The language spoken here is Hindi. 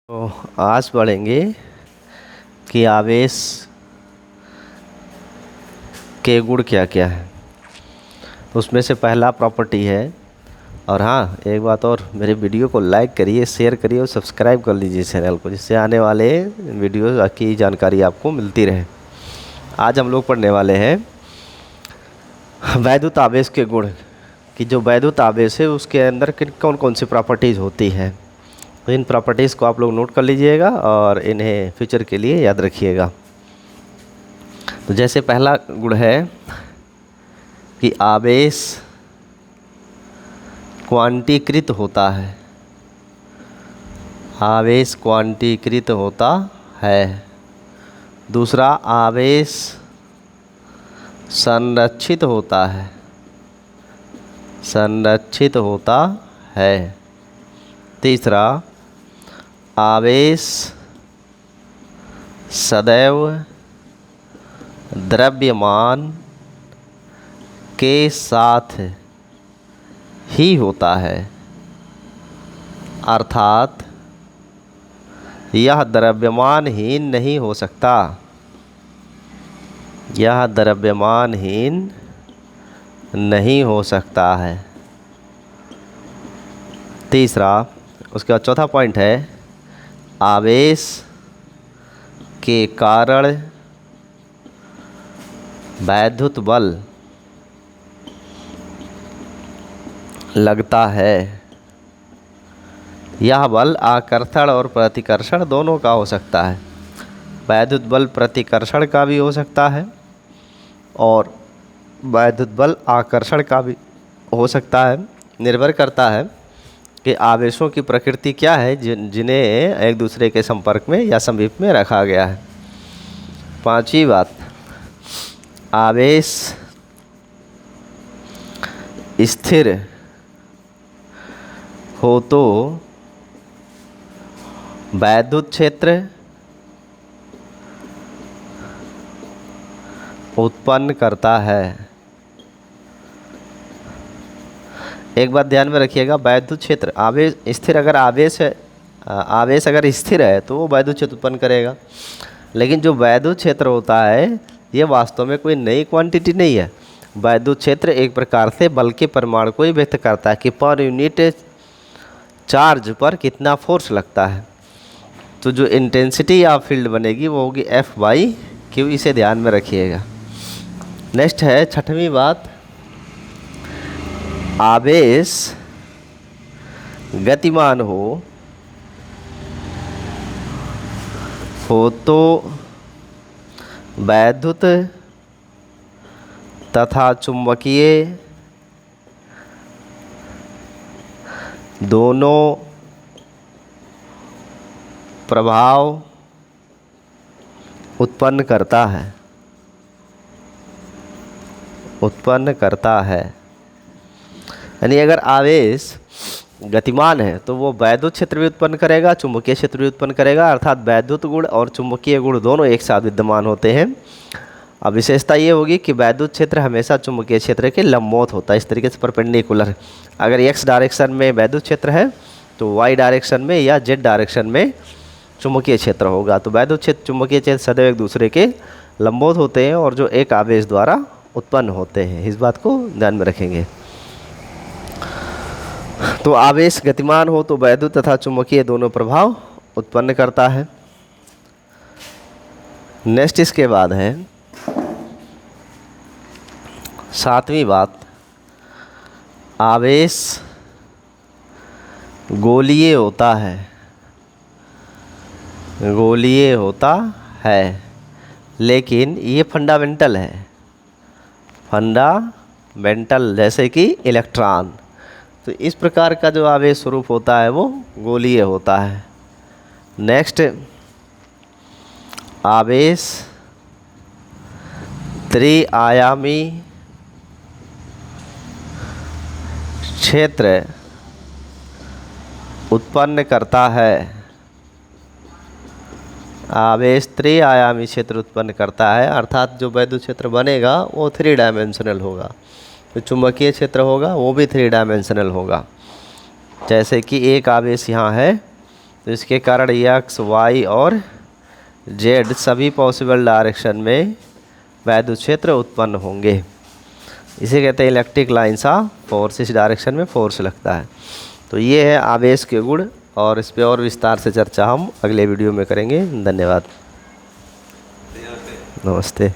तो आज पढ़ेंगे कि आवेश के गुण क्या क्या है। उसमें से पहला प्रॉपर्टी है। और हाँ, एक बात और, मेरे वीडियो को लाइक करिए, शेयर करिए और सब्सक्राइब कर लीजिए चैनल को, जिससे आने वाले वीडियो की जानकारी आपको मिलती रहे। आज हम लोग पढ़ने वाले हैं वैद्युत आवेश के गुण, कि जो वैद्युत आवेश है उसके अंदर किन कौन कौन सी प्रॉपर्टीज़ होती हैं। तो इन प्रॉपर्टीज़ को आप लोग नोट कर लीजिएगा और इन्हें फ्यूचर के लिए याद रखिएगा। तो जैसे पहला गुण है कि आवेश क्वांटीकृत होता है। आवेश क्वांटीकृत होता है। दूसरा, आवेश संरक्षित होता है। संरक्षित होता है। तीसरा, आवेश सदैव द्रव्यमान के साथ ही होता है, अर्थात यह द्रव्यमानहीन नहीं हो सकता। यह द्रव्यमानहीन नहीं हो सकता है। तीसरा, उसके बाद चौथा पॉइंट है, आवेश के कारण वैद्युत बल लगता है। यह बल आकर्षण और प्रतिकर्षण दोनों का हो सकता है। वैद्युत बल प्रतिकर्षण का भी हो सकता है और वैद्युत बल आकर्षण का भी हो सकता है। निर्भर करता है कि आवेशों की प्रकृति क्या है, जिन्हें एक दूसरे के संपर्क में या समीप में रखा गया है। पांचवी बात, आवेश स्थिर हो तो वैद्युत क्षेत्र उत्पन्न करता है। एक बात ध्यान में रखिएगा, वैद्युत क्षेत्र आवेश स्थिर, अगर आवेश अगर स्थिर है तो वो वैद्युत क्षेत्र उत्पन्न करेगा। लेकिन जो वैद्युत क्षेत्र होता है ये वास्तव में कोई नई क्वांटिटी नहीं है। वैद्युत क्षेत्र एक प्रकार से बल के परिमाण को ही व्यक्त करता है कि पर यूनिट चार्ज पर कितना फोर्स लगता है। तो जो इंटेंसिटी या फील्ड बनेगी वो होगी F/Q। इसे ध्यान में रखिएगा। नेक्स्ट है छठवीं बात, आवेश गतिमान हो तो वैद्युत तथा चुंबकीय दोनों प्रभाव उत्पन्न करता है। यानी अगर आवेश गतिमान है तो वो वैद्युत क्षेत्र भी उत्पन्न करेगा, चुंबकीय क्षेत्र भी उत्पन्न करेगा, अर्थात वैद्युत गुण और चुंबकीय गुण दोनों एक साथ विद्यमान होते हैं। अब विशेषता ये होगी कि वैद्युत क्षेत्र हमेशा चुंबकीय क्षेत्र के लंबवत होता है, इस तरीके से परपेंडिकुलर। अगर x डायरेक्शन में वैद्युत क्षेत्र है तो y डायरेक्शन में या z डायरेक्शन में चुंबकीय क्षेत्र होगा। तो वैद्युत क्षेत्र चुंबकीय क्षेत्र सदैव एक दूसरे के लंबवत होते हैं और जो एक आवेश द्वारा उत्पन्न होते हैं। इस बात को ध्यान में रखेंगे। तो आवेश गतिमान हो तो वैद्युत तथा चुंबकीय दोनों प्रभाव उत्पन्न करता है। नेक्स्ट इसके बाद है सातवीं बात, आवेश गोलीय होता है। गोलीय होता है, लेकिन ये फंडामेंटल है। फंडामेंटल जैसे कि इलेक्ट्रॉन। तो इस प्रकार का जो आवेश स्वरूप होता है वो गोलीय होता है। नेक्स्ट, आवेश त्रिआयामी क्षेत्र उत्पन्न करता है। आवेश त्रिआयामी क्षेत्र उत्पन्न करता है, अर्थात जो वैद्युत क्षेत्र बनेगा वो 3 डायमेंशनल होगा। जो चुंबकीय क्षेत्र होगा वो भी 3 डायमेंशनल होगा। जैसे कि एक आवेश यहाँ है तो इसके कारण एक्स, वाई और जेड सभी पॉसिबल डायरेक्शन में वैद्युत क्षेत्र उत्पन्न होंगे। इसे कहते हैं इलेक्ट्रिक लाइन्स ऑफ फोर्स। इस डायरेक्शन में फोर्स लगता है। तो ये है आवेश के गुण, और इस पे और विस्तार से चर्चा हम अगले वीडियो में करेंगे। धन्यवाद। नमस्ते।